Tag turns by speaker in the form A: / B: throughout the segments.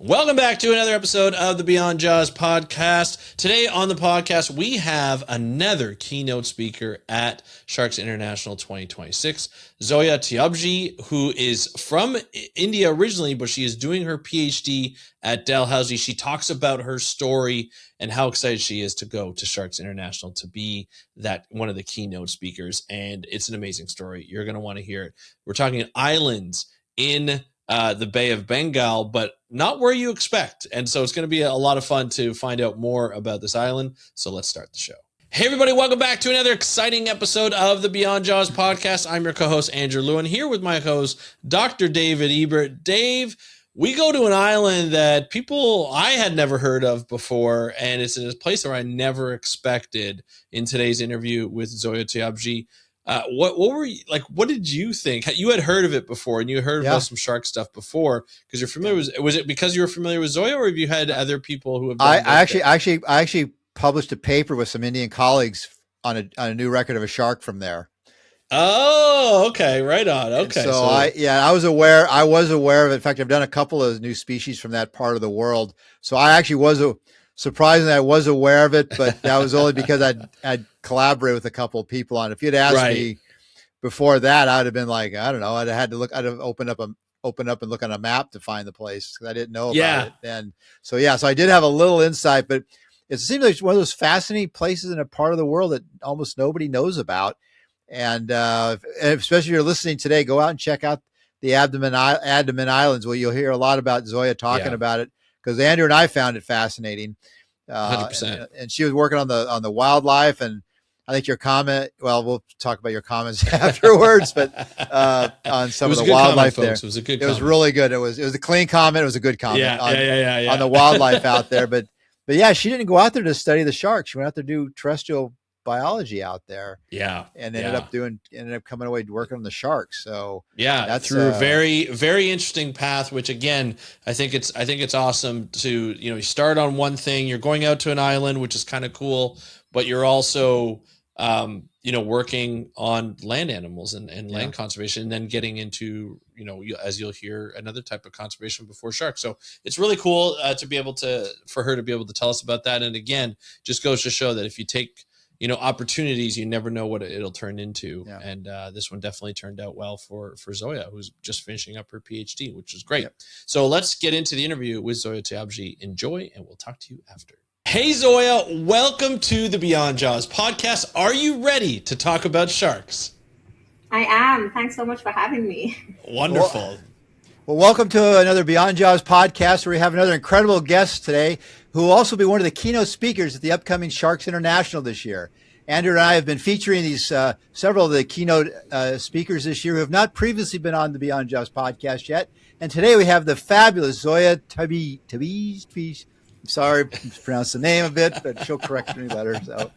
A: Welcome back to another episode of the Beyond Jaws podcast. Today on the podcast, we have another keynote speaker at Sharks International 2026, Zoya Tyabji, who is from India originally, but she is doing her PhD at Dalhousie. She talks about her story and how excited she is to go to Sharks International to be that one of the keynote speakers. And it's an amazing story. You're going to want to hear it. We're talking islands in the Bay of Bengal, but not where you expect. And so it's going to be a lot of fun to find out more about this island. So let's start the show. Hey, everybody, welcome back to another exciting episode of the Beyond Jaws podcast. I'm your co-host, Andrew Lewin, here with my host, Dr. David Ebert. Dave, we go to an island that I had never heard of before, and it's a place where I never expected in today's interview with Zoya Tyabji. What were you like? What did you think? You had heard of it before, and you heard about some shark stuff before because you're familiar with. Was it because you were familiar with Zoya, or have you had other people who have?
B: I actually published a paper with some Indian colleagues on a new record of a shark from there.
A: Oh, okay, right on. Okay,
B: so I was aware of it. In fact, I've done a couple of new species from that part of the world. So I actually was surprisingly, I was aware of it, but that was only because I'd collaborated with a couple of people on it. If you'd asked me before that, I'd have been like, I don't know. I'd have opened up and look on a map to find the place because I didn't know about it. And so I did have a little insight, but it seems like it's one of those fascinating places in a part of the world that almost nobody knows about. And especially if you're listening today, go out and check out the Andaman Islands, where you'll hear a lot about Zoya talking about it, because Andrew and I found it fascinating.
A: 100%.
B: And she was working on the wildlife, and I think your comment. Well, we'll talk about your comments afterwards, but on some of the wildlife there,
A: it was a good.
B: It was really good. It was a clean comment. It was a good comment on the wildlife out there. But yeah, she didn't go out there to study the sharks. She went out there to do terrestrial biology out there.
A: Yeah.
B: And ended up coming away working on the sharks. So
A: that's through a very, very interesting path, which again, I think it's awesome to, you start on one thing, you're going out to an island, which is kind of cool, but you're also, working on land animals and land conservation, and then getting into, as you'll hear, another type of conservation before sharks. So it's really cool for her to be able to tell us about that. And again, just goes to show that if you take opportunities, you never know what it'll turn into. Yeah. And this one definitely turned out well for Zoya, who's just finishing up her PhD, which is great. Yep. So let's get into the interview with Zoya Tyabji. Enjoy, and we'll talk to you after. Hey, Zoya, welcome to the Beyond Jaws podcast. Are you ready to talk about sharks?
C: I am. Thanks so much for having me.
A: Wonderful.
B: Well, welcome to another Beyond Jaws podcast, where we have another incredible guest today, who will also be one of the keynote speakers at the upcoming Sharks International this year. Andrew and I have been featuring these several of the keynote speakers this year who have not previously been on the Beyond Jaws podcast yet. And today we have the fabulous Zoya Tyabji. I'm sorry to pronounce the name a bit, but she'll correct any letter. So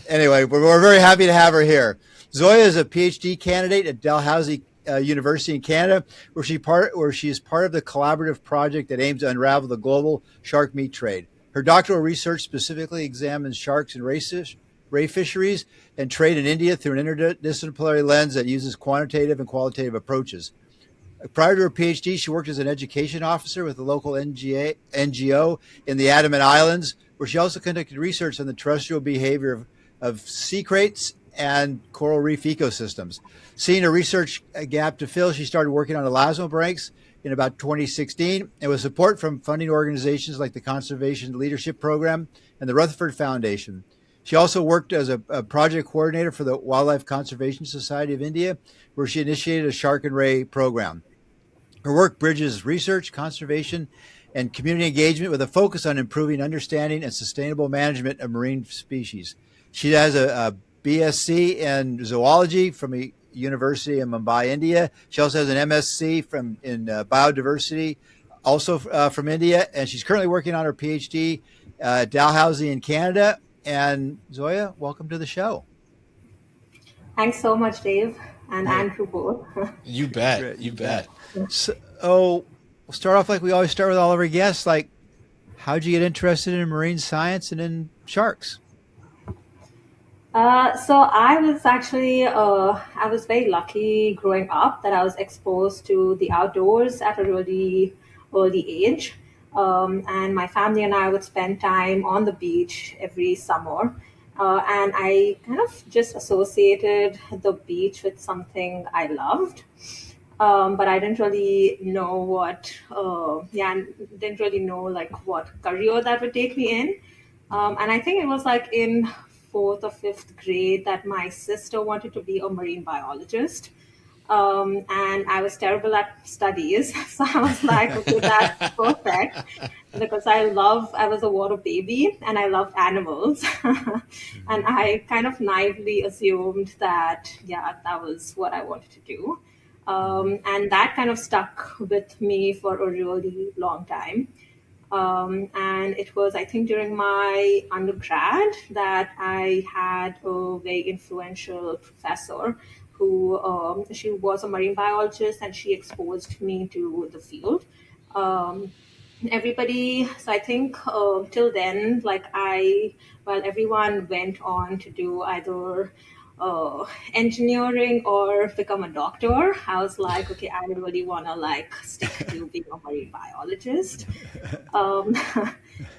B: anyway, we're very happy to have her here. Zoya is a PhD candidate at Dalhousie University in Canada, where she is part of the collaborative project that aims to unravel the global shark meat trade. Her doctoral research specifically examines sharks and ray fisheries and trade in India through an interdisciplinary lens that uses quantitative and qualitative approaches. Prior to her PhD, she worked as an education officer with a local NGO in the Andaman Islands, where she also conducted research on the terrestrial behavior of sea kraits and coral reef ecosystems. Seeing a research gap to fill, she started working on elasmobranchs in about 2016, and with support from funding organizations like the Conservation Leadership Program and the Rutherford Foundation. She also worked as a project coordinator for the Wildlife Conservation Society of India, where she initiated a shark and ray program. Her work bridges research, conservation, and community engagement with a focus on improving understanding and sustainable management of marine species. She has a BSc in zoology from a university in Mumbai, India. She also has an MSc in biodiversity, also from India, and she's currently working on her PhD at Dalhousie in Canada. And Zoya, welcome to the show.
C: Thanks so much, Dave and Andrew both.
A: You bet. You bet.
B: So we'll start off like we always start with all of our guests. Like, how'd you get interested in marine science and in sharks?
C: So I was actually, I was very lucky growing up that I was exposed to the outdoors at a really early age. And my family and I would spend time on the beach every summer. And I kind of just associated the beach with something I loved. But I didn't really know didn't really know like what career that would take me in. And I think it was like in fourth or fifth grade that my sister wanted to be a marine biologist. And I was terrible at studies. So I was like, okay, that's perfect because I was a water baby and I loved animals. And I kind of naively assumed that, yeah, that was what I wanted to do. And that kind of stuck with me for a really long time. And it was, I think, during my undergrad that I had a very influential professor who she was a marine biologist and she exposed me to the field. Um, everybody so I think till then like I well everyone went on to do either engineering or become a doctor. I was like, okay, I really want to like stick to being a marine biologist. um,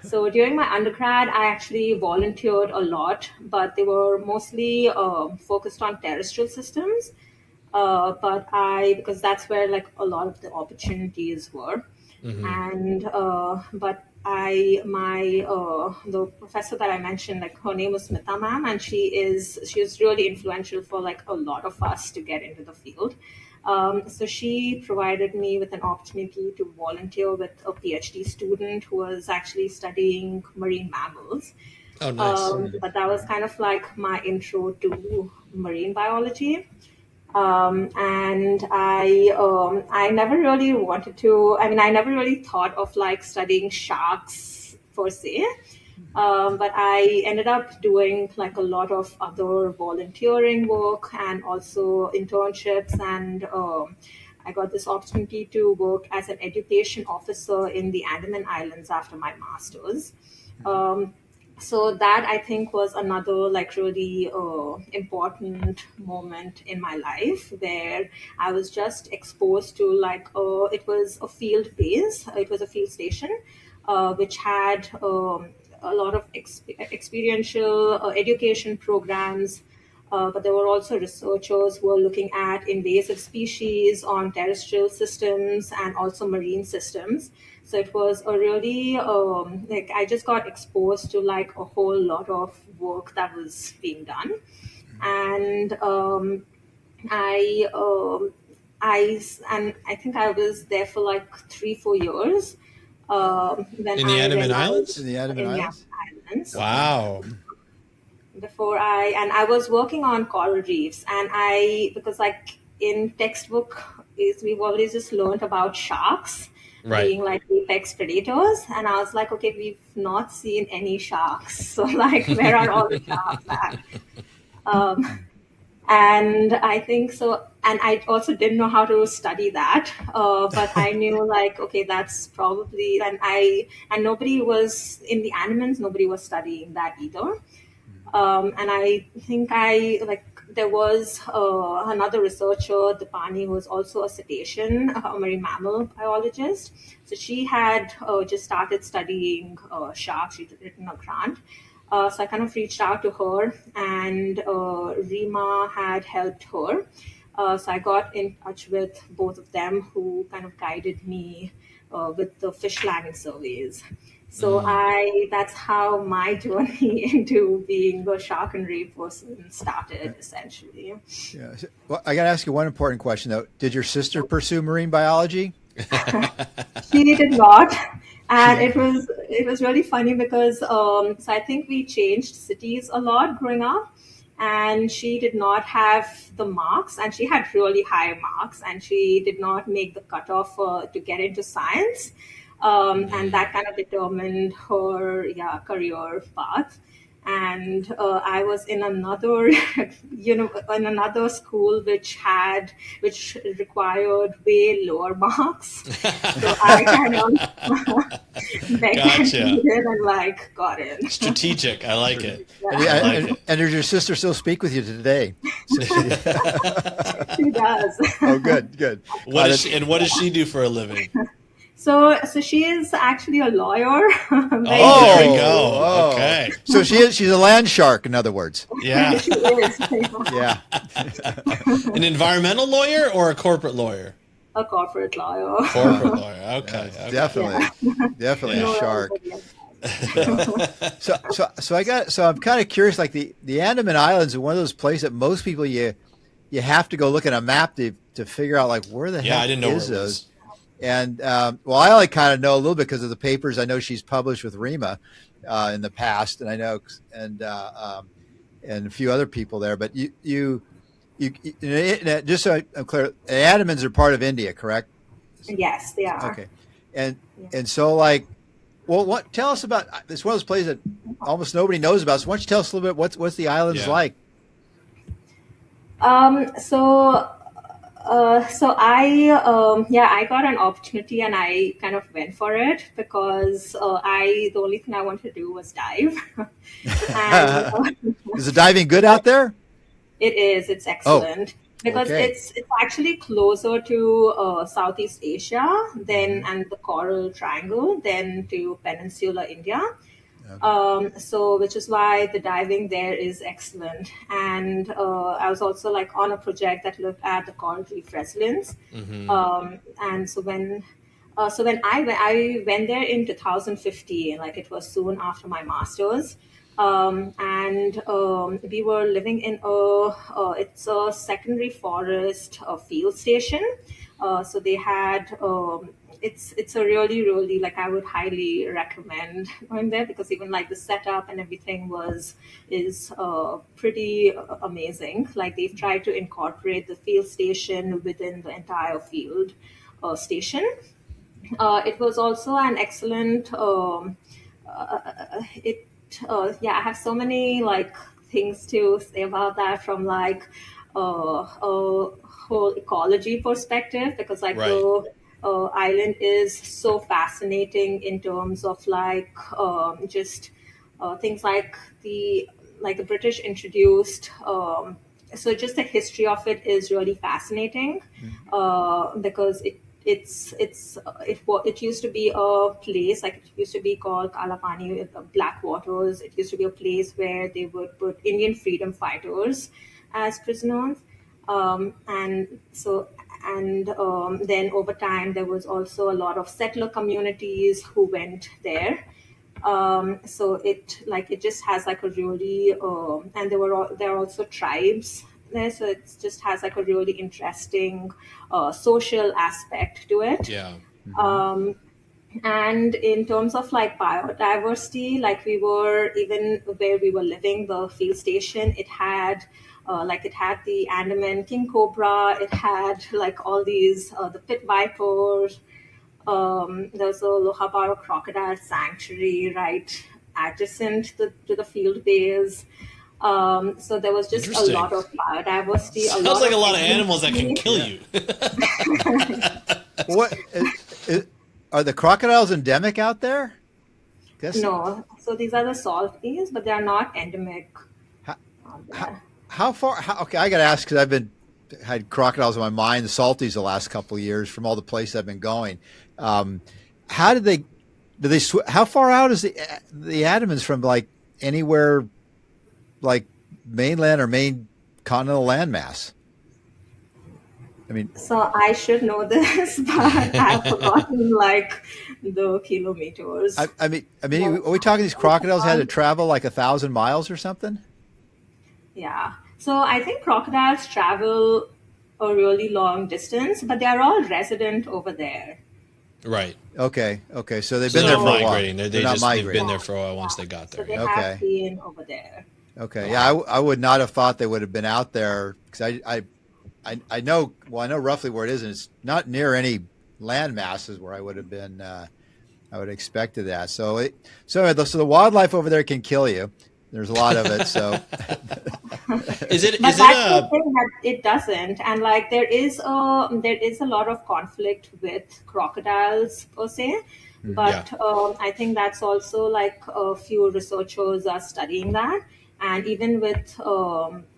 C: so during my undergrad I actually volunteered a lot, but they were mostly focused on terrestrial systems. But I because that's where like a lot of the opportunities were.
A: Mm-hmm.
C: And but I my the professor that I mentioned, like her name was Smita ma'am, and she is really influential for like a lot of us to get into the field. So she provided me with an opportunity to volunteer with a PhD student who was actually studying marine mammals.
A: Oh, nice.
C: But that was kind of like my intro to marine biology. And I never really wanted to. I mean, I never really thought of like studying sharks per se. But I ended up doing like a lot of other volunteering work and also internships, and I got this opportunity to work as an education officer in the Andaman Islands after my master's. Um, so that I think was another like really important moment in my life where I was just exposed to like it was a field base, it was a field station, which had a lot of experiential education programs. But there were also researchers who were looking at invasive species on terrestrial systems and also marine systems. So it was a really like I just got exposed to like a whole lot of work that was being done. And I and I think I was there for like 3 4 years.
A: In the Andaman Islands?
B: In the Andaman
C: in the
B: Islands?
C: Islands
A: Wow.
C: before I was working on coral reefs, and I because like in textbook is we've always just learned about sharks
A: Right.
C: being like apex predators, and I was like, okay, we've not seen any sharks, so like where are all the sharks at? And I think so, and I also didn't know how to study that, but I knew like okay, that's probably, and nobody was in the Andamans, nobody was studying that either. And I think I like there was another researcher, Dipani, who was also a cetacean, a marine mammal biologist. So she had just started studying sharks. She'd written a grant. So I kind of reached out to her, and Rima had helped her. So I got in touch with both of them, who kind of guided me with the fish landing surveys. So I that's how my journey into being a shark and reef person started, essentially.
B: Yeah. Well, I got to ask you one important question though. Did your sister pursue marine biology?
C: She did not,
B: She
C: and it was really funny because so I think we changed cities a lot growing up, and she did not have the marks, and she had really high marks, and she did not make the cutoff to get into science. And that kind of determined her career path. And I was in another in another school which required way lower marks, so I kind of begged and
A: Gotcha.
C: pleaded and like got in.
A: Strategic. I like it.
B: And,
A: I like
B: and,
A: it.
B: and does your sister still speak with you today?
C: She does.
B: Oh, good, good.
A: What does she do for a living?
C: So she is actually a lawyer. Very
A: Oh, there we
C: good.
A: go. Okay.
B: So she's a land shark, in other words.
A: Yeah.
C: She is
B: Yeah.
A: An environmental lawyer or a corporate lawyer?
C: a corporate lawyer.
A: Corporate lawyer. Okay. Okay.
B: Definitely. Definitely
A: Yeah.
B: a
C: No,
B: shark.
C: everybody else
B: Yeah.
C: has.
B: So I'm kind of curious, like the Andaman Islands are one of those places that most people you have to go look at a map to figure out like where the
A: Yeah, I
B: heck
A: didn't know where
B: is
A: it
B: those.
A: was.
B: And well, I only kind of know a little bit because of the papers I know she's published with Rima in the past, and I know and a few other people there. But just so I'm clear, the Andamans are part of India, correct?
C: Yes, they are.
B: Okay, and
C: Yeah.
B: and so like, well, what tell us about? It's one of those places that almost nobody knows about. So why don't you tell us a little bit what's the islands
A: Yeah.
B: like?
C: So I got an opportunity and I kind of went for it because the only thing I wanted to do was dive. And
B: Is the diving good out there?
C: it's
B: Oh,
C: excellent because
B: okay.
C: it's actually closer to Southeast Asia than
B: Mhm.
C: and the Coral Triangle than to Peninsular India.
B: Okay.
C: So which is why the diving there is excellent. And I was also like on a project that looked at the coral reef resilience.
A: Mm-hmm.
C: And so when I went there in 2015, like it was soon after my master's. And we were living in it's a secondary forest field station. So they had it's a really like I would highly recommend going there because even like the setup and everything is pretty amazing. Like they've tried to incorporate the field station within the entire field station. It was also an excellent it yeah, I have so many like things to say about that from like a whole ecology perspective because like
A: Right.
C: the island is so fascinating in terms of like just things like the British introduced so just the history of it is really fascinating because it used to be a place like it used to be called Kalapani Black Waters. It used to be a place where they would put Indian freedom fighters as prisoners, and so and then over time there was also a lot of settler communities who went there. So it just has like a really and there are also tribes there, so it just has like a really interesting social aspect to it.
A: Yeah.
B: Mhm.
C: um, and in terms of like biodiversity, like we were even where we were living, the field station, it had the Andaman king cobra, it had like all these the pit vipers. There's a Lohabaro crocodile sanctuary right adjacent to the field base. So there was just a
A: Interesting.
C: lot of biodiversity, a
A: Sounds
C: lot
A: like a
C: of
A: lot of
C: endemic
A: animals that can kill
B: Yeah.
A: you.
B: What are the crocodiles endemic out there? Guess
C: No, so these are the salties, but they are not endemic
B: how,
C: out
B: how,
C: there.
B: how far? Okay, I got to ask because I've been had crocodiles in my mind, the salties, the last couple of years from all the places I've been going. Um, how did they? Do they? How far out is the Andamans from like anywhere like mainland or main continental landmass? I mean,
C: So I should know this, but I've forgotten like the kilometers.
B: I mean,
C: But
B: are we talking these
C: it's
B: crocodiles had to
C: around,
B: travel like 1,000 miles or something?
C: yeah. So I think crocodiles travel a really long distance, but they are all resident over there.
A: Right.
B: Okay. So they've
A: So
B: been
A: they're
B: there
A: not
B: for a
C: So
B: while.
A: migrating. They're,
B: They're
A: they
B: not
A: just they've been
B: migrating.
A: there
C: yeah,
A: for a while once they
C: yeah.
A: got
C: So
A: there.
C: they
A: Yeah.
C: have
B: Okay.
C: been over there.
B: Okay.
C: Yeah.
B: Yeah, I would not have thought they would have been out there because I know well I know roughly where it is, and it's not near any land masses where I would have been. I would have expected that. So the wildlife over there can kill you. There's a lot of it. So
A: Is it
C: But
A: is it
C: that's the
A: a
C: thing that it doesn't, and like there is a lot of conflict with crocodiles per se.
B: Mhm.
A: yeah.
C: But I think that's also like a few researchers are studying that, and even with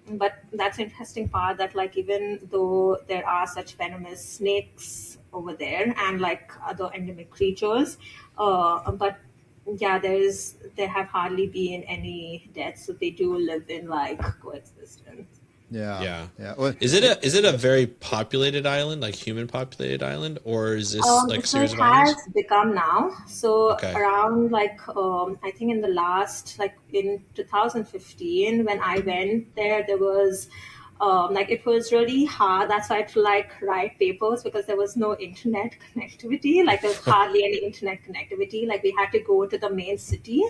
C: but that's interesting part that like even though there are such venomous snakes over there, and like other endemic creatures. But yeah, there have hardly been any deaths, so they do live in like coexistence.
B: Yeah.
A: Yeah.
B: Yeah. Well,
A: Is it a very populated island, like human populated island, or is this like a
C: So it
A: series of
C: has
A: islands?
C: become now. So
A: Okay.
C: around like I think in the last like in 2015 when I went there, there was like it was really hard. That's why I had to like write papers because there was no internet connectivity. Like there was hardly any internet connectivity. Like we had to go to the main city,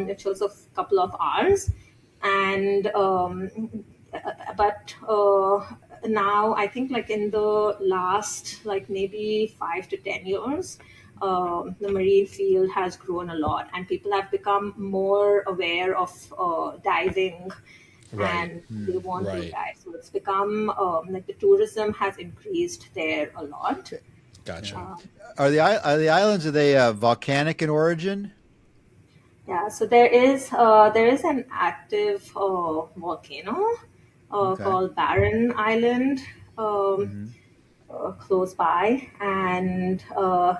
C: which was a couple of hours, and but now I think like in the last like maybe 5 to 10 years, the marine field has grown a lot, and people have become more aware of diving,
A: Right.
C: and they want to
A: Right.
C: dive. So it's become like the tourism has increased there a lot.
A: Gotcha.
C: Uh,
B: are the islands, are they volcanic in origin?
C: yeah, so there is an active volcano
B: Okay.
C: called Barren Island. Um,
B: Hmm.
C: Close by, and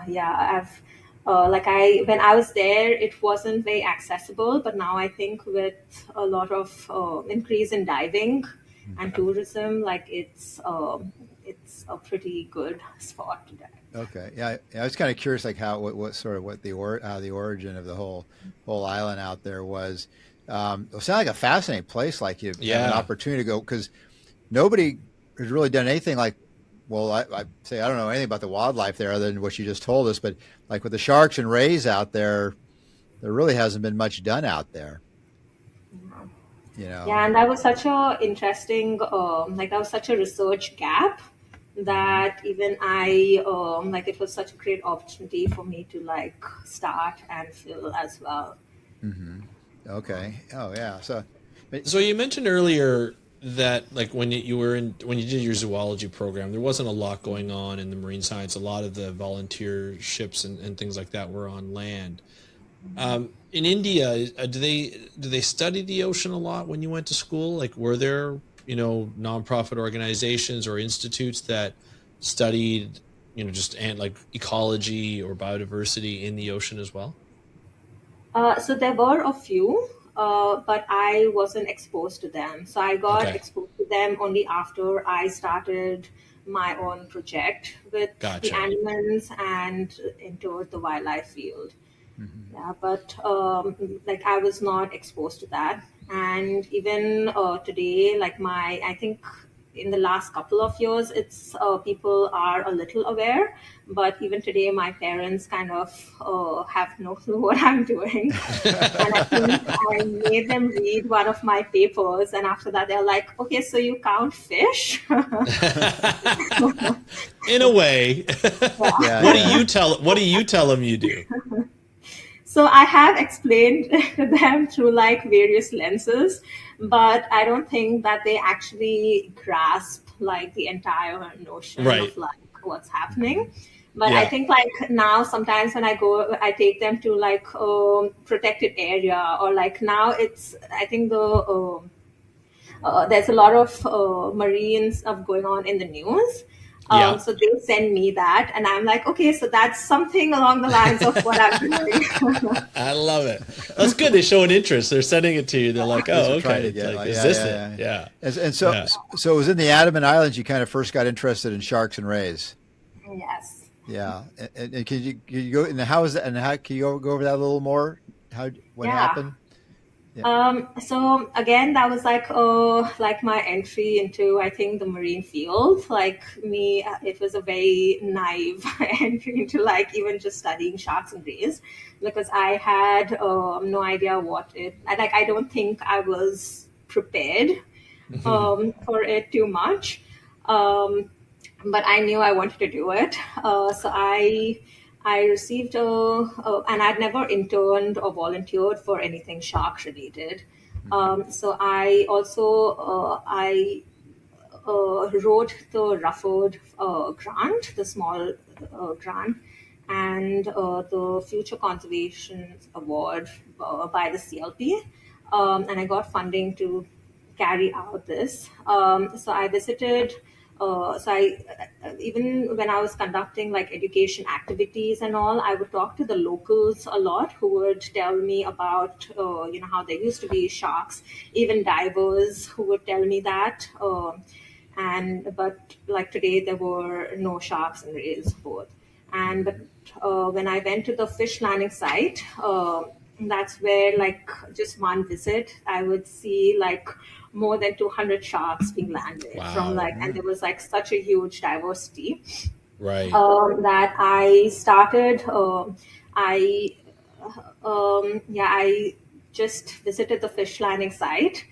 C: yeah, I've like I when I was there it wasn't very accessible, but now I think with a lot of increase in diving and
A: Okay.
C: tourism, like it's a pretty good spot to dive.
B: Okay. Yeah. I was kind of curious, like what sort of what how the origin of the whole island out there was. It sounded like a fascinating place. Like you have an
A: Yeah.
B: opportunity to go because nobody has really done anything like. Well, I say I don't know anything about the wildlife there other than what you just told us, but like with the sharks and rays out there, there really hasn't been much done out there. You know.
C: Yeah, and that was such a interesting, like that was such a research gap
B: Hmm.
C: that even I, like it was such a great opportunity for me to like start and fill as well.
B: Hmm. Okay. Oh yeah. So, but,
A: So you mentioned earlier that like you were in when you did your zoology program, there wasn't a lot going on in the marine science. A lot of the volunteer ships and things like that were on land. In India, do they study the ocean a lot when you went to school? Like, were there nonprofit organizations or institutes that studied just and like ecology or biodiversity in the ocean as well?
C: So there were a few, but I wasn't exposed to them. So I got
A: Okay,
C: exposed to them only after I started my own project with the
A: gotcha.
C: Andamans and entered the wildlife field.
B: mhm.
C: Yeah, but like I was not exposed to that, and even today, like I think in the last couple of years, it's people are a little aware, but even today, my parents kind of have no clue what I'm doing, and I think I made them read one of my papers, and after that, they're like, "Okay, so you count fish?"
A: In a way.
B: Yeah.
A: What do
B: Yeah.
A: you tell them you do?
C: So I have explained them through like various lenses, but I don't think that they actually grasp like the entire notion
A: Right.
C: of like what's happening.
B: Hmm.
C: But I
A: Yeah.
C: think like now sometimes when I go, I take them to like protected area, or like now it's I think there's a lot of marine stuff going on in the news.
A: Yeah.
C: So they send me that, and I'm like, okay, so that's something along the lines of what I'm doing.
A: I love it. That's good. They show an interest. They're sending it to you. They're like,
B: At least
A: oh,
B: we're trying
A: okay.
B: to
A: It's
B: get
A: like,
B: like
A: is
B: yeah,
A: this
B: yeah,
A: it?
B: yeah.
A: Yeah.
B: And
A: Yeah.
B: so it was in the Andaman Islands you kind of first got interested in sharks and rays.
C: Yes.
B: Yeah. And can you go and how is that and how can you go over that a little more? How what
C: Yeah.
B: happened? Yeah.
C: So again, that was like my entry into I think the marine field. Like me, it was a very naive entry into like even just studying sharks and rays, because I had no idea what it. I don't think I was prepared for it too much. Um, but I knew I wanted to do it. So I received and I'd never interned or volunteered for anything shark related.
B: Hmm.
C: So I also wrote the Rufford grant, the small grant, and the Future Conservation Award by the CLP. And I got funding to carry out this. So I visited So even when I was conducting like education activities and all, I would talk to the locals a lot who would tell me about, how there used to be sharks, even divers who would tell me that. But like today, there were no sharks and rays both. But when I went to the fish landing site, that's where like just one visit, I would see like more than 200 sharks being landed from
A: Wow.
C: like, and there was like such a huge diversity
A: Right.
C: that I started. I just visited the fish landing site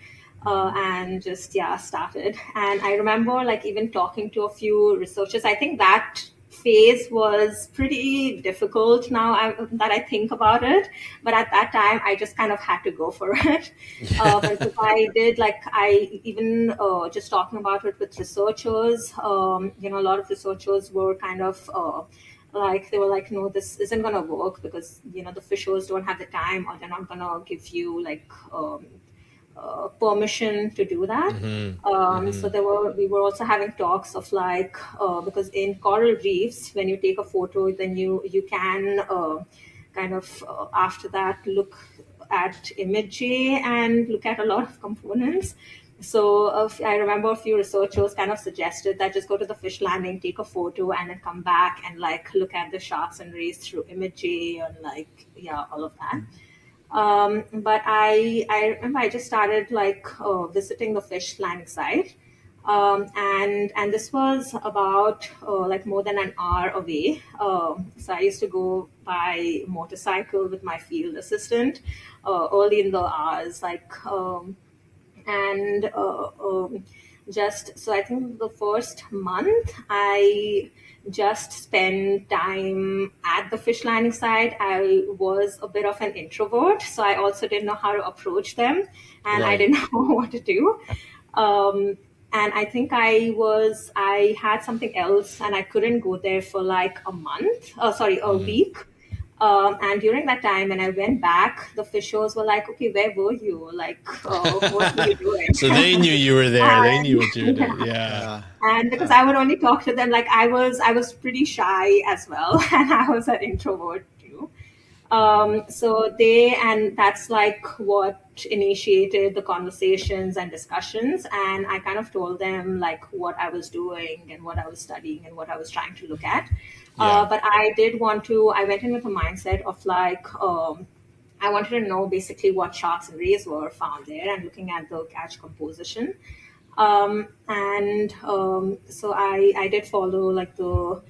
C: and just started. And I remember like even talking to a few researchers. I think that phase was pretty difficult now that I think about it, but at that time I just kind of had to go for it. But I did like I even just talking about it with researchers. A lot of researchers were kind of like they were like, no, this isn't gonna work because the fishers don't have the time, or they're not gonna give you like permission to do that. So we were also having talks of like because in coral reefs, when you take a photo, then you can kind of after that look at imagery and look at a lot of components. So I remember a few researchers kind of suggested that just go to the fish landing, take a photo, and then come back and like look at the sharks and rays through imagery and like all of that. But I remember I just started like visiting the fish landing site, and this was about like more than an hour away. So I used to go by motorcycle with my field assistant early in the hours, like and just so I think the first month I just spent time at the fish landing site. I was a bit of an introvert, so I also didn't know how to approach them, and I
A: Right.
C: didn't know what to do. um, and I think I had something else and I couldn't go there for like a week. And during that time, when I went back, the fishers were like, "Okay, where were you? Like, what were you doing?"
A: So they knew you were there. They knew what you were
C: Yeah.
A: doing. Yeah.
C: And because I would only talk to them, like I was pretty shy as well, and I was an introvert too. And that's like what initiated the conversations and discussions. And I kind of told them like what I was doing and what I was studying and what I was trying to look at.
A: Yeah.
C: But I went in with a mindset of like, I wanted to know basically what sharks and rays were found there and looking at the catch composition. So I did follow like the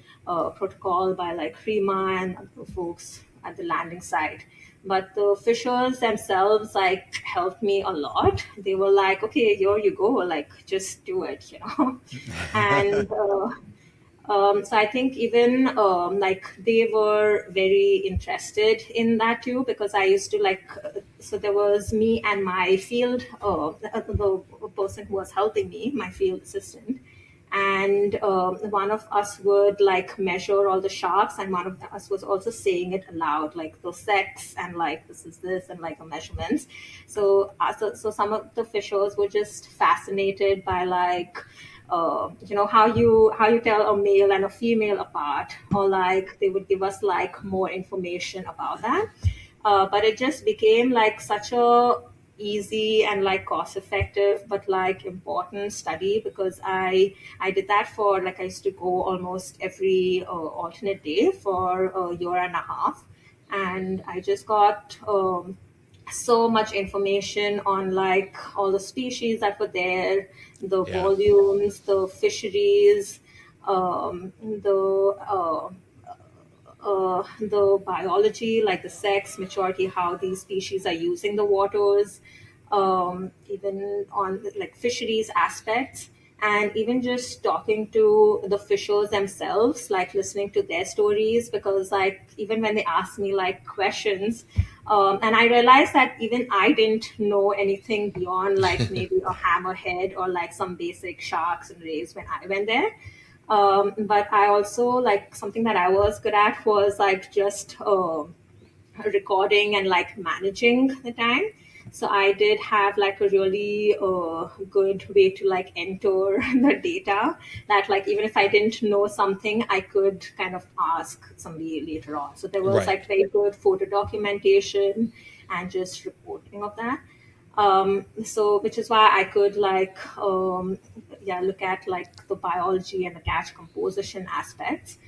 C: protocol by like Rima and other folks at the landing site. But the fishers themselves like helped me a lot. They were like, okay, here you go, like just do it. And so I think even like they were very interested in that too, because I used to like, so there was me and my field, the person who was helping me, my field assistant. And one of us would like measure all the sharks, and one of us was also saying it aloud, like the sex and like this is this and like the measurements. So some of the fishers were just fascinated by like how you tell a male and a female apart, or like they would give us like more information about that. But it just became like such a easy and like cost effective but like important study, because I did that for like I used to go almost every alternate day for a year and a half, and I just got so much information on like all the species that were there, the
A: Yeah.
C: volumes, the fisheries, the biology, like the sex, maturity, how these species are using the waters, even on like fisheries aspects, and even just talking to the fishers themselves, like listening to their stories, because like even when they ask me like questions, and I realized that even I didn't know anything beyond like maybe a hammerhead or like some basic sharks and rays when I went there. But I also like something that I was good at was like just recording and like managing the time. So I did have like a really good way to like enter the data, that like even if I didn't know something, I could kind of ask somebody later on. So there was
A: Right.
C: like very good photo documentation and just reporting of that. So which is why I could like look at like the biology and the catch composition aspects.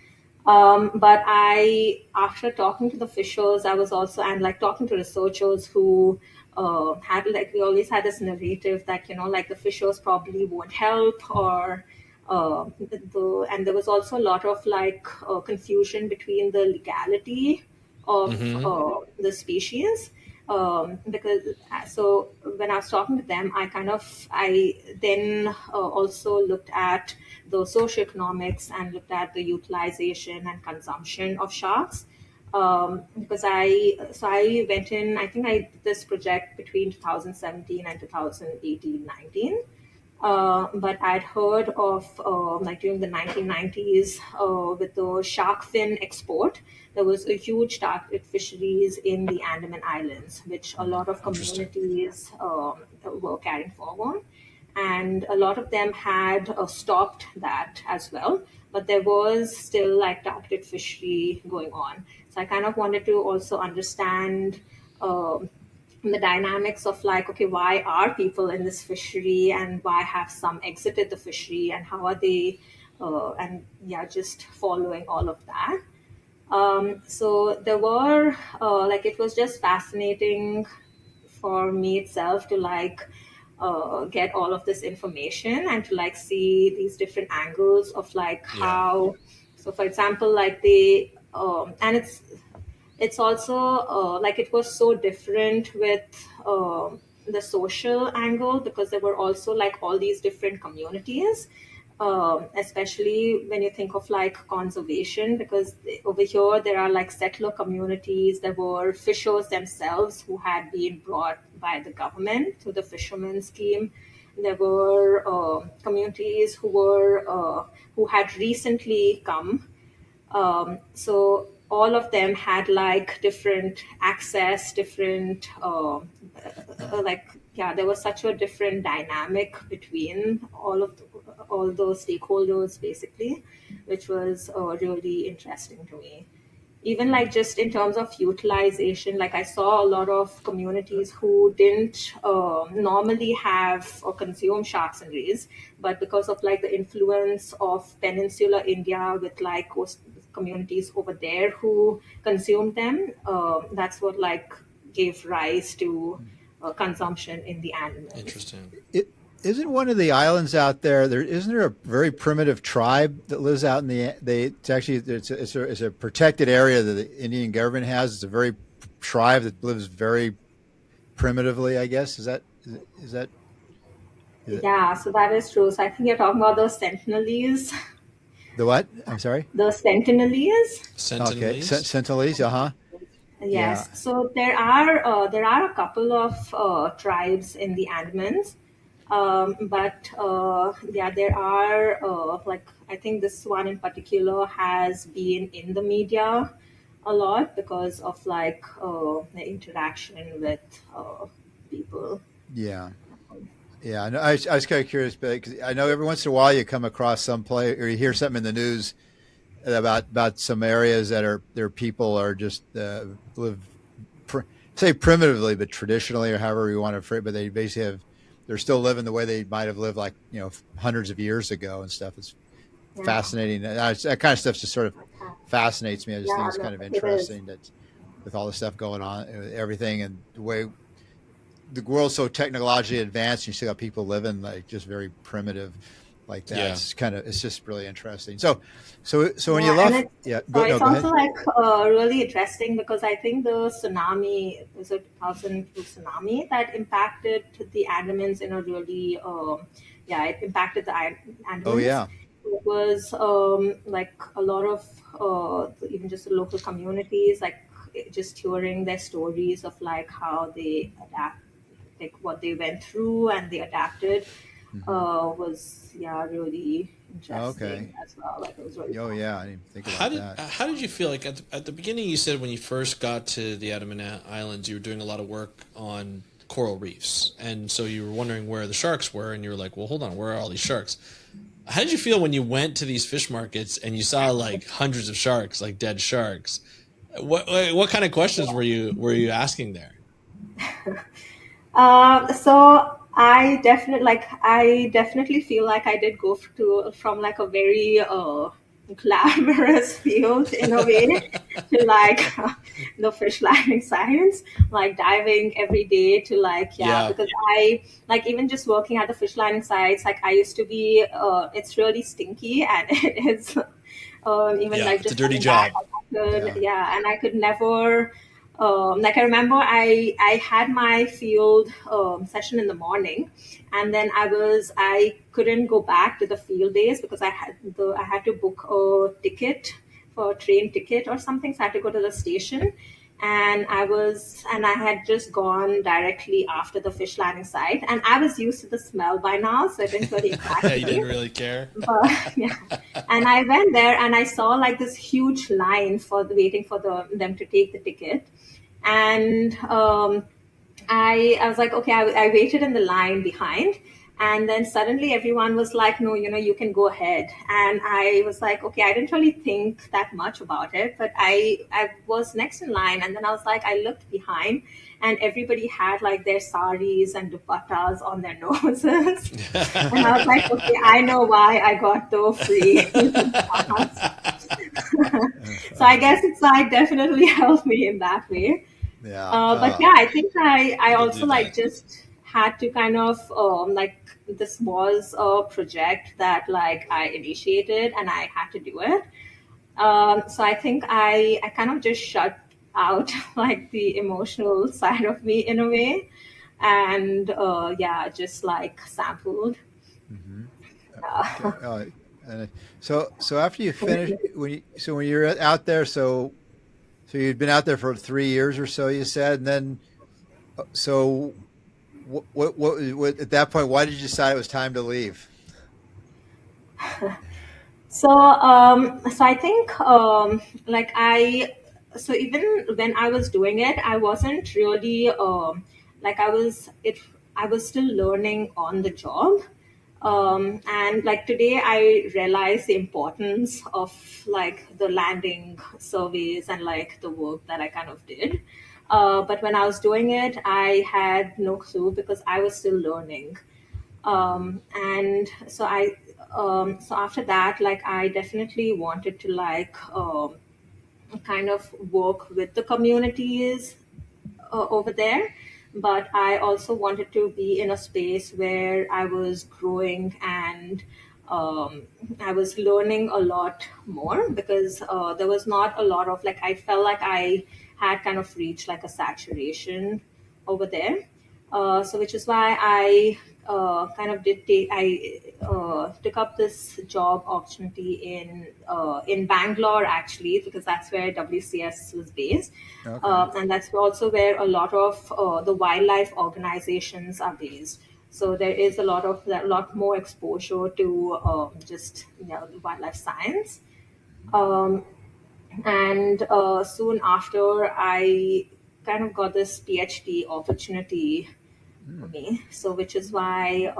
C: But I, after talking to the fishers, I was also, and like talking to researchers who had like, we always had this narrative that, you know, like the fishers probably won't help, or and there was also a lot of like confusion between the legality of
A: Mm-hmm.
C: the species. Because so when I was talking to them, I then also looked at the socioeconomics and looked at the utilization and consumption of sharks. Because I went in, I think I did this project between 2017 and 2018-19. But I'd heard of like during the 1990s with the shark fin export, there was a huge target fisheries in the Andaman Islands, which a lot of
A: Interesting.
C: communities were carrying forward. And a lot of them had stopped that as well. But there was still like targeted fishery going on. So I kind of wanted to also understand the dynamics of like, okay, why are people in this fishery, and why have some exited the fishery, and how are they and yeah, just following all of that. So there were like, it was just fascinating for me itself to like get all of this information and to like see these different angles of like
A: Yeah.
C: how. So for example, like they and it's also like it was so different with the social angle, because there were also like all these different communities, especially when you think of like conservation, because over here there are like settler communities. There were fishers themselves who had been brought by the government through the fisherman scheme. There were communities who had recently come. So all of them had like different access, different like, yeah, there was such a different dynamic between all those stakeholders basically, which was really interesting to me. Even like just in terms of utilization, like I saw a lot of communities who didn't normally have or consume sharks and rays, but because of like the influence of peninsular India with like coast communities over there who consumed them, that's what like gave rise to consumption in the animals.
A: Interesting.
B: It isn't one of the islands out there. There isn't there a very primitive tribe that lives out in the. It's actually it's a protected area that the Indian government has. It's a very tribe that lives very primitively. I guess is that is it,
C: Yeah, so that is true. So I think you're talking about those sentinelese.
B: the what? I'm sorry.
C: The sentinelese.
B: Okay,
A: Sentinelese.
B: Sentinelese. Uh huh. Yeah.
C: Yes, so there are a couple of tribes in the Andamans, but yeah, there are like, I think this one in particular has been in the media a lot because of like the interaction with people.
B: Yeah. Yeah. I was kind of curious, but 'cause I know every once in a while you come across some play or you hear something in the news about some areas that are their people are just live pr- say primitively but traditionally or however you want to phrase it, but they basically have they're still living the way they might have lived like hundreds of years ago and stuff. It's
C: Yeah,
B: fascinating. That kind of stuff just sort of fascinates me. I just think
C: yeah,
B: it's kind
C: no,
B: of
C: it is.
B: interesting that with all the stuff going on, everything and the way the world's so technologically advanced, you still got people living like just very primitive like that.
A: Yeah.
B: It's just really interesting. So when you
C: Yeah, and
B: left,
C: it's
B: yeah,
C: so
B: no,
C: it's
B: go ahead.
C: also like really interesting because I think the tsunami was a 2002 tsunami that impacted the Andamans in a really yeah, it impacted the
B: Oh
C: Andamans.
B: yeah,
C: It was like a lot of even just the local communities, like just hearing their stories of like how they adapt, like what they went through and they adapted,
B: hmm
C: was yeah, really
B: okay.
C: interesting as well. Like it was really
B: Oh
C: fun.
B: yeah, I didn't even think about that.
A: How did you feel like at the beginning? You said when you first got to the Andaman Islands, you were doing a lot of work on coral reefs, and so you were wondering where the sharks were, and you were like, well, hold on, where are all these sharks? How did you feel when you went to these fish markets and you saw like hundreds of sharks, like dead sharks? What kind of questions were you asking there?
C: So I definitely feel like I did go to from like a very glamorous field in a way to like the fish landing science, like diving every day to like yeah,
A: Yeah,
C: because I like even just working at the fish landing sites, like I used to be it's really stinky and it is even
A: yeah,
C: like
A: it's a
C: just
A: dirty
C: coming back,
A: job.
C: like, I could,
B: Yeah.
C: yeah, and I could never. Like I remember, I had my field session in the morning, and then I couldn't go back to the field days because I had to book a ticket for a train ticket or something, so I had to go to the station, and I had just gone directly after the fish landing site, and I was used to the smell by now, so it didn't really impact
A: You didn't
C: me.
A: really care.
C: But yeah, and I went there and I saw like this huge line for waiting for them to take the ticket, and I was like, okay, I waited in the line behind. And then suddenly everyone was like, no, you can go ahead. And I was like, okay, I didn't really think that much about it, but I was next in line. And then I was like, I looked behind and everybody had like their saris and dupattas on their noses. And I was like, okay, I know why I got the free pass. So I guess it's like definitely helped me in that way.
B: Yeah.
C: But yeah, I think I
A: People do
C: also like
A: that.
C: just had to kind of like this was a project that like I initiated and I had to do it. So I think I kind of just shut out like the emotional side of me in a way, and yeah, just like sampled.
B: Hmm. Okay.
C: Uh,
B: And so after you finish, when you're out there, so you'd been out there for 3 years or so, you said, and then so what at that point, why did you decide it was time to leave?
C: so I think like so even when I was doing it, I wasn't really like I was still learning on the job. And like today, I realize the importance of like the landing surveys and like the work that I kind of did. But when I was doing it, I had no clue because I was still learning. And so so after that, like I definitely wanted to like kind of work with the communities over there, but I also wanted to be in a space where I was growing and um, I was learning a lot more because there was not a lot of like I felt like I had kind of reached like a saturation over there. So which is why I kind of did take I took up this job opportunity in Bangalore actually because that's where WCS was based,
B: Okay.
C: and that's also where a lot of the wildlife organizations are based. So there is a lot more exposure to just wildlife science. Um, and soon after, I kind of got this PhD opportunity for
B: Hmm.
C: me. So which is why,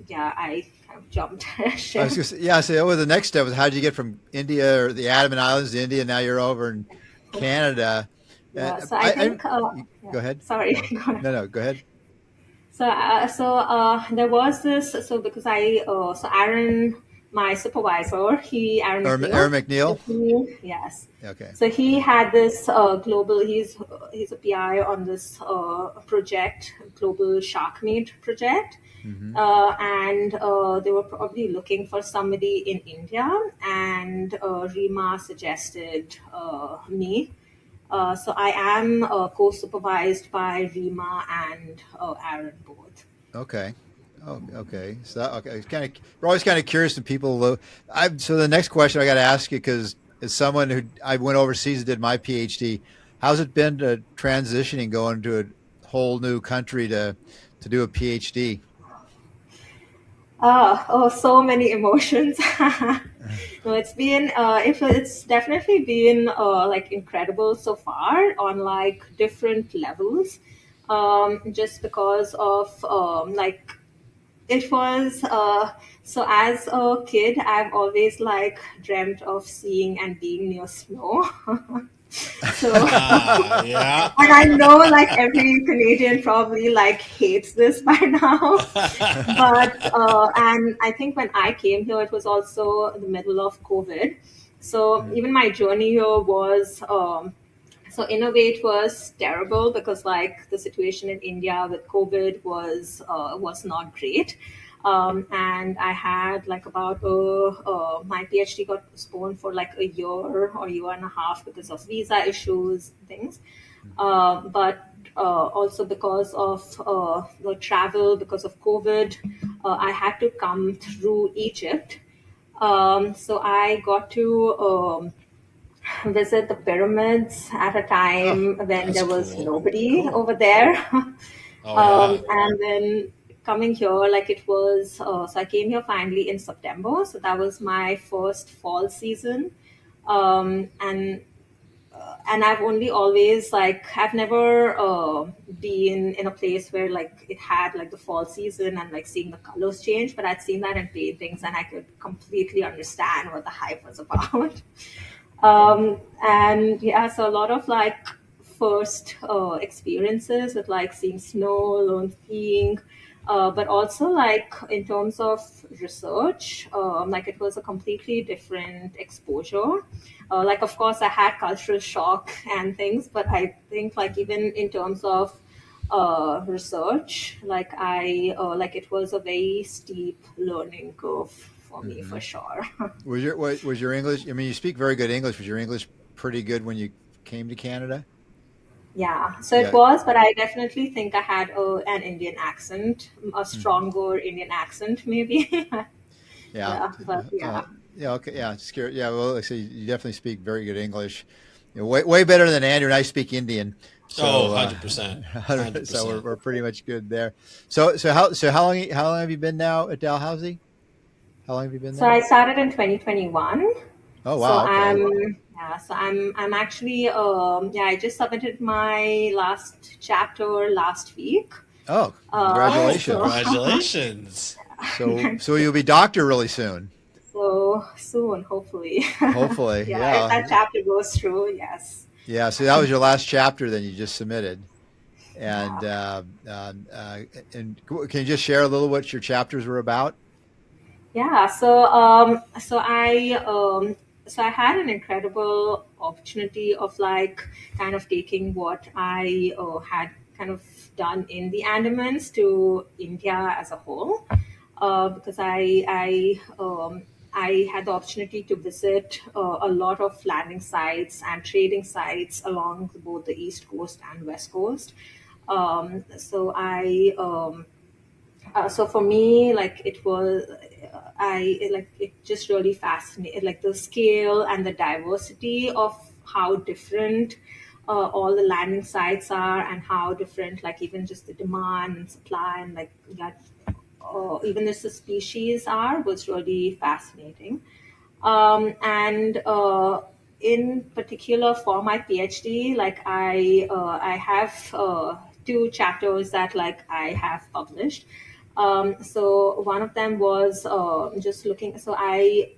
C: yeah, I kind of jumped
B: I was
C: ship.
B: gonna say, yeah. So what was the next step? Was how did you get from India or the Andaman Islands to India? Now you're over in Canada.
C: Yeah. So I think,
B: Go
C: yeah.
B: ahead.
C: Sorry.
B: Go ahead. No, no, go ahead.
C: There was this. So because so Aaron, my supervisor, Aaron
B: Aaron
C: McNeil,
B: McNeil.
C: yes.
B: Okay.
C: So he had this global. He's a PI on this project, global shark meat project,
B: Hmm.
C: and they were probably looking for somebody in India, and Rima suggested me. So I am co-supervised by Rima and Aaron both.
B: Okay. Oh, okay. So okay, it's kind of we're always kind of curious when people. So the next question I got to ask you because as someone who I went overseas and did my PhD, how's it been to transitioning going to a whole new country to do a PhD?
C: Oh, so many emotions. No, it's definitely been like incredible so far on like different levels. just because of it was so as a kid I've always like dreamt of seeing and being near snow. So
A: Yeah.
C: and I know like every Canadian probably like hates this by now. But and I think when I came here it was also the middle of COVID. So even my journey here was so in a way it was terrible because like the situation in India with COVID was not great. And I had like about my PhD got postponed for like a year or year and a half because of visa issues, things. But also because of the travel, because of COVID, I had to come through Egypt. So I got to visit the pyramids at a
B: Oh,
C: time when
A: That's
C: there was
A: cool.
C: nobody
B: cool.
C: over there.
A: Oh yeah.
C: And then coming here, like it was, so I came here finally in September. So that was my first fall season. And I've only always like I've never been in a place where like it had like the fall season and like seeing the colors change, but I'd seen that in paintings and I could completely understand what the hype was about. And yeah, so a lot of like first experiences with like seeing snow, learn skiing, but also like in terms of research, like it was a completely different exposure. Like of course I had cultural shock and things, but I think like even in terms of research, like I like it was a very steep learning curve for me
B: Hmm.
C: for sure.
B: Was your English? I mean, you speak very good English. Was your English pretty good when you came to Canada?
C: Yeah, so it
B: Yeah.
C: was, but I definitely think I had an Indian accent, a
B: Hmm.
C: stronger Indian accent, maybe.
B: Yeah.
C: Yeah, but
B: Uh,
C: yeah,
B: yeah. Okay. Yeah. Scared. Yeah. Well, like I say you definitely speak very good English. Way better than Andrew and I speak Indian.
A: Oh,
B: So,
A: 100%.
B: so
A: 100%.
B: we're pretty much good there. So how long have you been now at Dalhousie? How long have you been
C: so
B: there?
C: I started in 2021.
B: Oh
C: So
B: wow. Okay.
C: I'm actually yeah, I just submitted my last chapter last week.
B: Oh,
A: Oh,
C: So
B: congratulations.
A: congratulations.
B: So you'll be doctor really soon.
C: so soon, hopefully.
B: Hopefully.
C: Yeah, if
B: Yeah.
C: that chapter goes through, yes.
B: Yeah. So that was your last chapter. Then you just submitted. And
C: Yeah.
B: can you just share a little what your chapters were about?
C: Yeah, so I had an incredible opportunity of like kind of taking what I had kind of done in the Andamans to India as a whole, because I had the opportunity to visit a lot of landing sites and trading sites along both the East Coast and West Coast. So for me, like it was, like it just really fascinated, like the scale and the diversity of how different all the landing sites are, and how different, like even just the demand and supply, and like that, even just the species are, was really fascinating. And in particular for my PhD, like I have two chapters that like I have published. So one of them was just looking. So I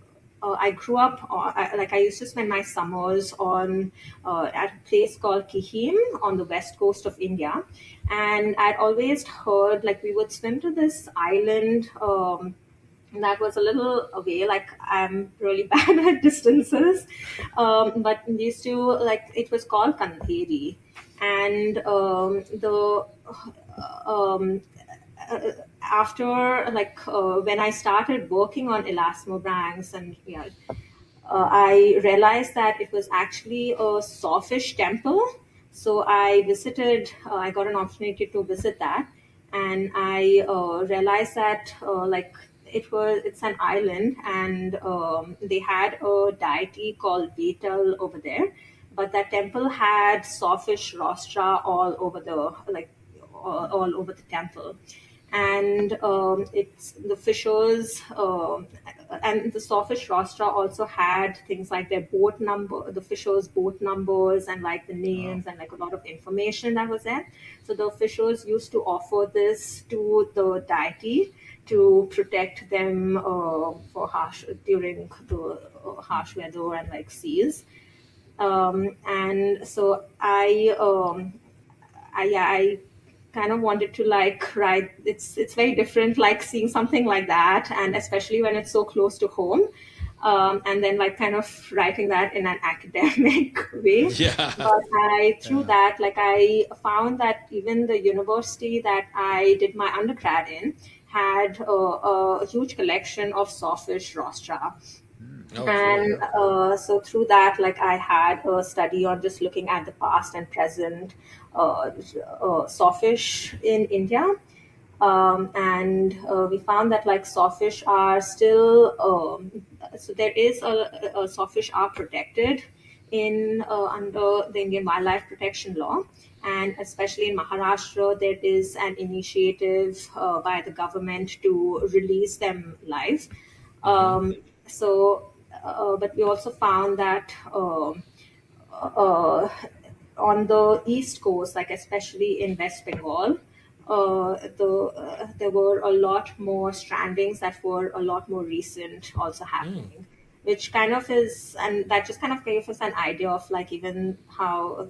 C: grew up, like I used to spend my summers on at a place called Kihim on the west coast of India, and I'd always heard like we would swim to this island. That was a little away. Like I'm really bad at distances, but we used to like it was called Kandheri, and the um, after like when I started working on elasmobranchs and yeah, I realized that it was actually a sawfish temple. So I visited, I got an opportunity to visit that. And I realized that like it's an island, and they had a deity called Betel over there. But that temple had sawfish rostra all over the, like, all over the temple. And it's the fishers and the sawfish rostra also had things like their boat number, the fishers' boat numbers, and like the names and like a lot of information that was there. So the fishers used to offer this to the deity to protect them for harsh during the harsh weather and like seas. And so I kind of wanted to like write. It's very different, like seeing something like that, and especially when it's so close to home. And then like kind of writing that in an academic way.
A: Yeah.
C: But through that, like I found that even the university that I did my undergrad in had a huge collection of sawfish rostra.
A: Oh,
C: And so through that, like I had a study on just looking at the past and present sawfish in India. And we found that like sawfish are still, so there is a sawfish are protected in under the Indian wildlife protection law. And especially in Maharashtra, there is an initiative by the government to release them live. Um, but we also found that uh, on the East Coast, like especially in West Bengal, there were a lot more strandings that were a lot more recent also happening, which kind of is, and that just kind of gave us an idea of like even how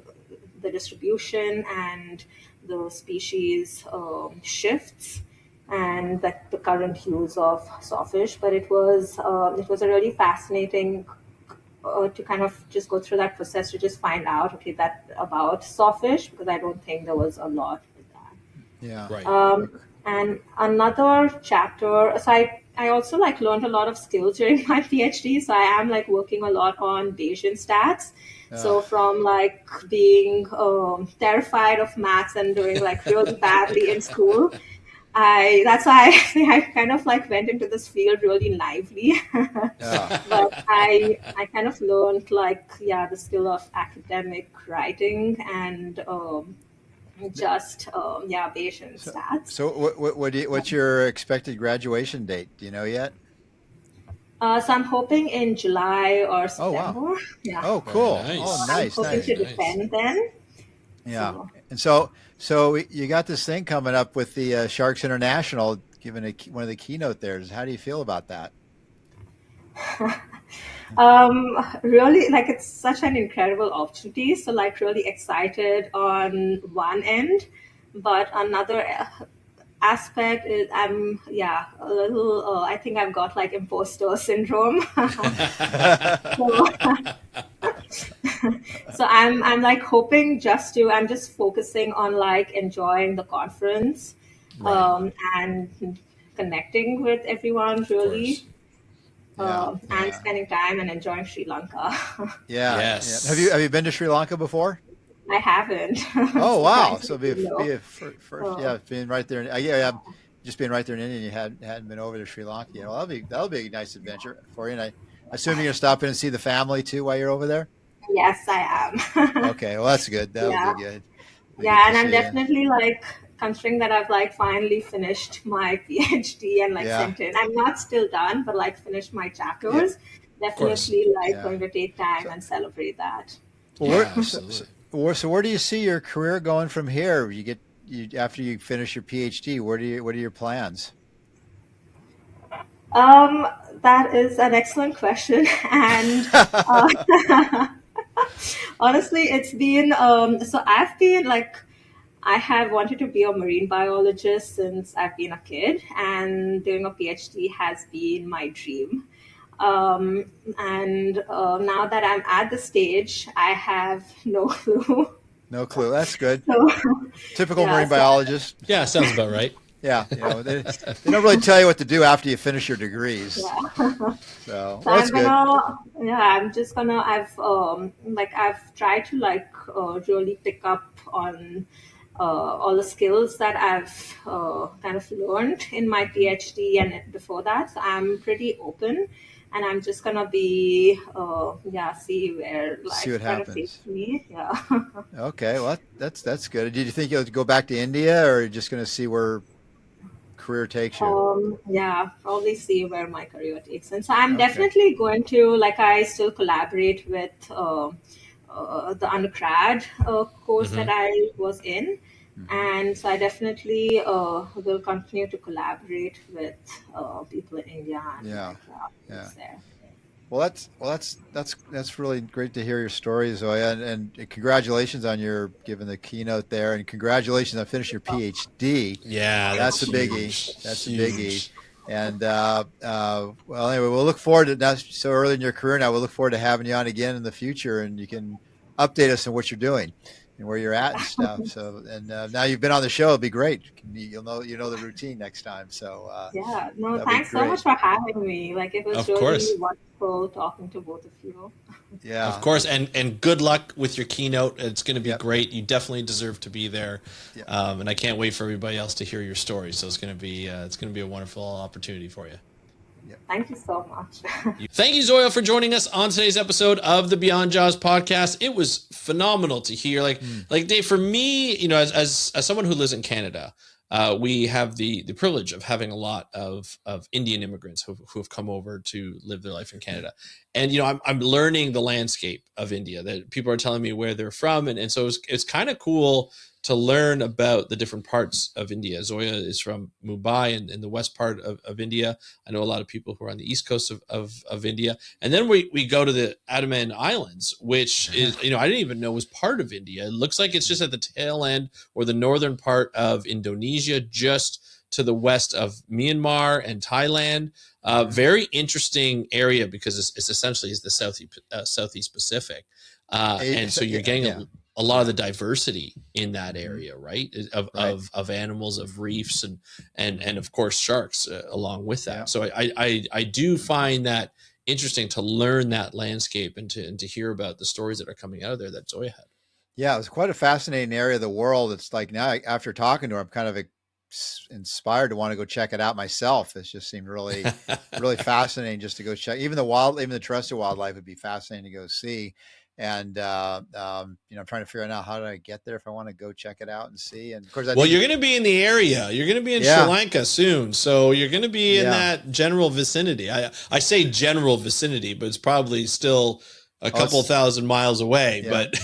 C: the distribution and the species shifts and that the current use of sawfish. But it was a really fascinating to kind of just go through that process to just find out okay that about sawfish, because I don't think there was a lot with that.
B: Yeah.
A: right.
C: And another chapter, so I also like learned a lot of skills during my PhD. So I am like working a lot on Bayesian stats. So from like being terrified of maths and doing like really badly in school, I that's why I kind of like went into this field really lively.
B: Yeah.
C: But I kind of learned like the skill of academic writing and just Bayesian
B: So,
C: stats.
B: so what's your expected graduation date? Do you know yet?
C: So I'm hoping in July or
B: Oh, wow.
C: September. Yeah.
B: Oh,
A: Very
B: cool.
A: nice.
B: Oh,
C: I'm
B: nice,
C: hoping
B: nice.
C: to
A: Nice.
C: defend then.
B: Yeah.
C: So
B: And so you got this thing coming up with the Sharks International, giving one of the keynote there. How do you feel about that?
C: really like it's such an incredible opportunity. So like really excited on one end, but another aspect is I'm a little I think I've got like imposter syndrome. So, so I'm like hoping just to I'm just focusing on like enjoying the conference
A: Right.
C: and connecting with everyone
A: Of course.
C: really
B: Yeah.
C: and
A: Yeah.
C: spending time and enjoying Sri Lanka.
B: Yeah. Yeah.
A: Yes.
B: Have you been to Sri Lanka before?
C: I haven't.
B: Oh, wow. So
C: Surprisingly, no.
B: first,
C: Uh,
B: being right there. Yeah, just being right there in India. You hadn't been over to Sri Lanka. You know, that'll be a nice adventure for you. And I assume you're gonna stop in and see the family too while you're over there.
C: yes, I am.
B: Okay, well that's good. That'll
C: Yeah,
B: be good. Be good
C: yeah,
B: to
C: and I'm
B: see you.
C: definitely like considering that I've like finally finished my PhD and like
B: Yeah,
C: sent in. I'm not still done, but like finished my
B: yeah,
C: chapters.
A: Of course.
C: Definitely like
B: yeah.
C: going to take time
B: So,
C: and celebrate that.
B: well,
A: Yeah, absolutely.
B: so where do you see your career going from here? After you finish your PhD. What are your plans?
C: Um, that is an excellent question, and uh, honestly, it's been so I've been like I have wanted to be a marine biologist since I've been a kid, and doing a PhD has been my dream. And now that I'm at the stage, I have no clue.
B: No clue. That's good.
C: So
B: Typical
C: yeah,
B: marine
C: so
B: biologist.
A: Yeah, sounds about right.
B: Yeah, they don't really tell you what to do after you finish your degrees.
C: yeah.
B: So,
C: So
B: well, that's
C: I'm
B: good.
C: gonna, I'm just gonna, I've tried to like really pick up on all the skills that I've kind of learned in my PhD and before that. So I'm pretty open, and I'm just gonna be, see where
B: See what
C: life kind of
B: happens.
C: takes me. Yeah.
B: Okay, well, that's good. Did you think you'll go back to India, or are you just going to see where career takes you.
C: Yeah, probably see where my career takes. And so I'm
B: Okay.
C: definitely going to, like, I still collaborate with the undergrad course that
A: Hmm.
C: I was in.
B: Hmm.
C: And so I definitely will continue to collaborate with people in India and
B: Yeah.
C: America
B: Yeah.
C: there.
B: That's really great to hear your story, Zoya, and congratulations on your giving the keynote there, and congratulations on finishing your PhD.
A: Yeah, that's
B: That's a biggie.
A: huge,
B: That's a biggie.
A: huge.
B: And well, anyway, we'll look forward to that. So early in your career now, we'll look forward to having you on again in the future, and you can update us on what you're doing and where you're at and stuff. So, and now you've been on the show, it'll be great. You'll know the routine next time. So
C: Yeah, no,
B: that'll be
C: thanks so much
B: great.
C: for having me. Like, it was
A: Of
C: really
A: course.
C: wonderful talking to both of you.
A: Of
B: Yeah.
A: course, and good luck with your keynote. It's going to be
B: Yep.
A: great. You definitely deserve to be there,
B: Yep.
A: and I can't wait for everybody else to hear your story. So it's going to be a wonderful opportunity for you.
B: Yep.
C: Thank you so much.
A: Thank you, Zoya, for joining us on today's episode of the Beyond Jaws podcast. It was phenomenal to hear. Like Dave, for me, as someone who lives in Canada, we have the privilege of having a lot of Indian immigrants who have come over to live their life in Canada, and I'm learning the landscape of India. That people are telling me where they're from, and so it's kind of cool to learn about the different parts of India. Zoya is from Mumbai and in the west part of India. I know a lot of people who are on the east coast of India. And then we go to the Andaman Islands, which is, I didn't even know was part of India. It looks like it's just at the tail end or the northern part of Indonesia, just to the west of Myanmar and Thailand. Very interesting area because it's essentially is the Southeast Pacific. And so you're getting a lot of the diversity in that area, right? Of animals, of reefs, and of course sharks along with that.
B: Yeah.
A: So I do find that interesting to learn that landscape and to hear about the stories that are coming out of there that Zoya had.
B: Yeah, it was quite a fascinating area of the world. It's like now, after talking to her, I'm kind of inspired to want to go check it out myself. It just seemed really, really fascinating just to go check. Even the terrestrial wildlife would be fascinating to go see. And I'm trying to figure out now, how do I get there if I want to go check it out and see. And of course,
A: Well, you're going to be in the area. You're going to be in Sri Lanka soon, so you're going to be in that general vicinity. I say general vicinity, but it's probably still a couple thousand miles away. But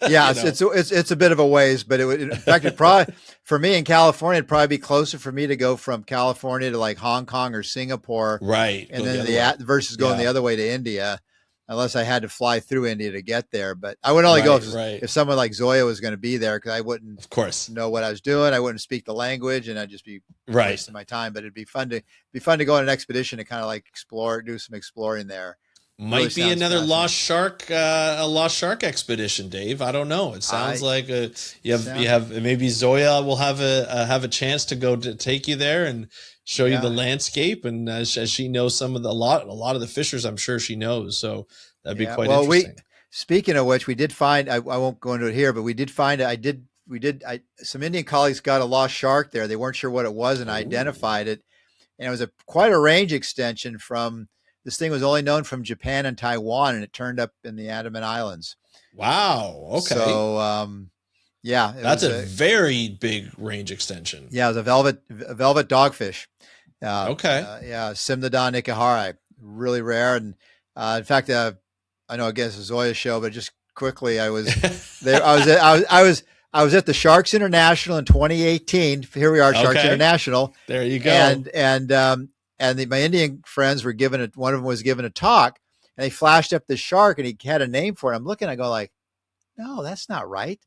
B: yeah, it's a bit of a ways, but in fact, it probably for me in California, it'd probably be closer for me to go from California to like Hong Kong or Singapore,
A: right?
B: And then versus going the other way to India. Unless I had to fly through India to get there, but I would only go if someone like Zoya was going to be there, because I wouldn't,
A: of course,
B: know what I was doing. I wouldn't speak the language, and I'd just be wasting my time. But it'd be fun to go on an expedition to kind of like do some exploring there.
A: Might be another lost shark expedition, Dave. I don't know. It sounds like you have maybe Zoya will have a chance to go to take you there and show you the landscape, and as she knows a lot of the fishers, I'm sure she knows. So that'd be quite interesting.
B: Speaking of which, we did find, I won't go into it here, but we did find, some Indian colleagues got a lost shark there. They weren't sure what it was, and I identified it. And it was quite a range extension from, this thing was only known from Japan and Taiwan, and it turned up in the Andaman Islands.
A: Wow. Okay.
B: So,
A: that's a very big range extension.
B: Yeah, it was a velvet dogfish.
A: Okay.
B: Simnodon nikahari, really rare. And in fact, I know, I guess it's a Zoya show, but just quickly, I was there. I was at the Sharks International in 2018. Here we are, Sharks International.
A: There you go.
B: And my Indian friends were one of them was given a talk, and they flashed up the shark, and he had a name for it. I'm looking, I go like, no, that's not right.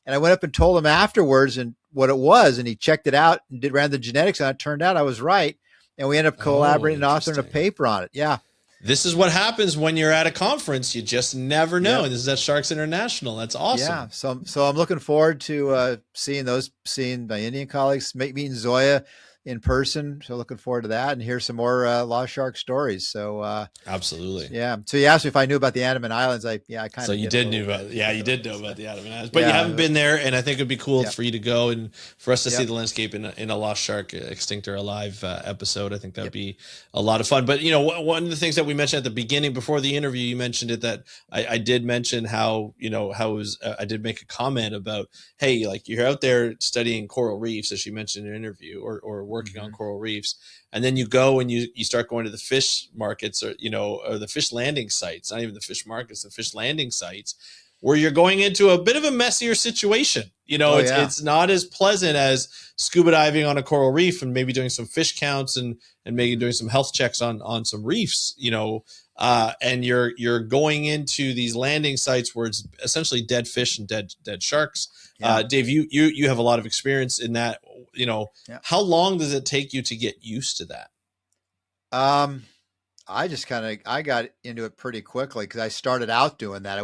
B: And I went up and told him afterwards and what it was, and he checked it out and ran the genetics on it. Turned out I was right, and we ended up collaborating and authoring a paper on it. Yeah.
A: This is what happens when you're at a conference. You just never know. And this is at Sharks International. That's awesome.
B: Yeah. So I'm looking forward to seeing my Indian colleagues, meeting Zoya in person. So looking forward to that and hear some more lost shark stories. So
A: absolutely.
B: Yeah. So you asked me if I knew about the Andaman Islands. I kind of.
A: So you did know about you did know about the Andaman Islands, but you haven't been there, and I think it'd be cool for you to go and for us to see the landscape in a lost shark, extinct or alive episode. I think that'd be a lot of fun. But one of the things that we mentioned at the beginning before the interview, you mentioned it, that I did mention how how it was. I did make a comment about, hey, like you're out there studying coral reefs, as you mentioned in your interview, or working on coral reefs. And then you go and you start going to the fish markets, or, or the fish landing sites, not even the fish markets, the fish landing sites, where you're going into a bit of a messier situation. It's not as pleasant as scuba diving on a coral reef and maybe doing some fish counts and maybe doing some health checks on some reefs, and you're going into these landing sites where it's essentially dead fish and dead sharks.
B: Yeah.
A: Dave, you have a lot of experience in that.
B: Yeah.
A: How long does it take you to get used to that?
B: I got into it pretty quickly because I started out doing that.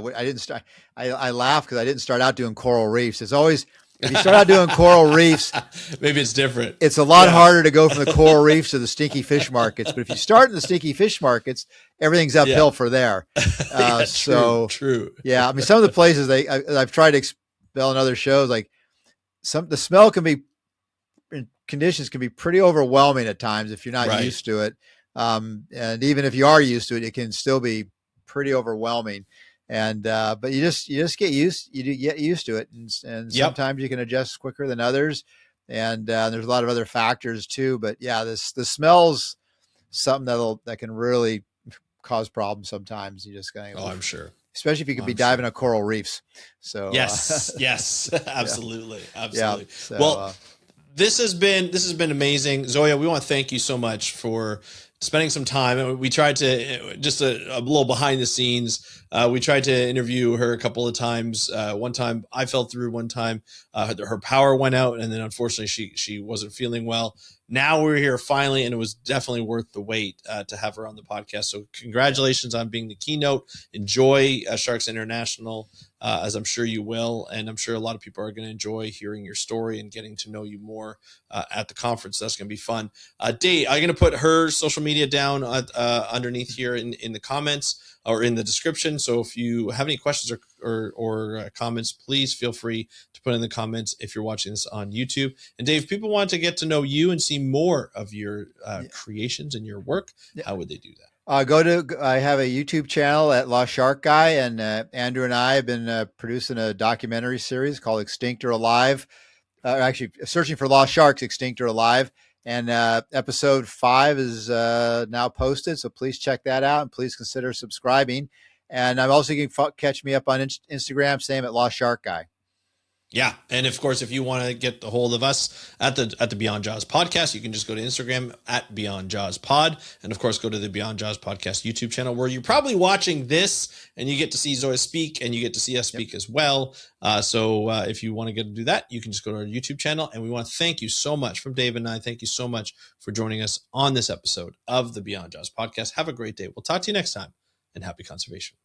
B: I laugh because I didn't start out doing coral reefs. It's always, if you start out doing coral reefs,
A: maybe it's different.
B: It's a lot harder to go from the coral reefs to the stinky fish markets. But if you start in the stinky fish markets, everything's uphill for there.
A: True.
B: Yeah. I mean, some of the places I've tried to expel in other shows, like the smell conditions can be pretty overwhelming at times if you're not used to it. And even if you are used to it, it can still be pretty overwhelming. And but you just get used to it, and sometimes you can adjust quicker than others. And there's a lot of other factors too. But yeah, the smells something that can really cause problems sometimes. You just gotta,
A: I'm sure.
B: Especially if you could be diving on coral reefs. So
A: yes, absolutely.
B: Yeah. So,
A: well, this has been amazing, Zoya. We want to thank you so much for spending some time. We tried to, just a little behind the scenes, we tried to interview her a couple of times. One time I fell through, one time her power went out, and then unfortunately she wasn't feeling well. Now we're here finally, and it was definitely worth the wait to have her on the podcast. So congratulations on being the keynote. Enjoy Sharks International, as I'm sure you will. And I'm sure a lot of people are going to enjoy hearing your story and getting to know you more at the conference. That's going to be fun. Dave, I'm going to put her social media down underneath here in the comments or in the description. So if you have any questions or comments, please feel free to put in the comments if you're watching this on YouTube. And Dave, people want to get to know you and see more of your creations and your work. How would they do that?
B: I have a YouTube channel at Lost Shark Guy, and Andrew and I have been producing a documentary series called Extinct or Alive. Actually, Searching for Lost Sharks, Extinct or Alive. And episode 5 is now posted, so please check that out, and please consider subscribing. And I'm also, you can catch me up on Instagram, same at Lost Shark Guy.
A: Yeah, and of course, if you want to get a hold of us at the Beyond Jaws podcast, you can just go to Instagram at Beyond Jaws Pod, and of course, go to the Beyond Jaws podcast YouTube channel, where you're probably watching this, and you get to see Zoya speak, and you get to see us speak as well. So if you want to get to do that, you can just go to our YouTube channel. And we want to thank you so much, from Dave and I. Thank you so much for joining us on this episode of the Beyond Jaws podcast. Have a great day. We'll talk to you next time, and happy conservation.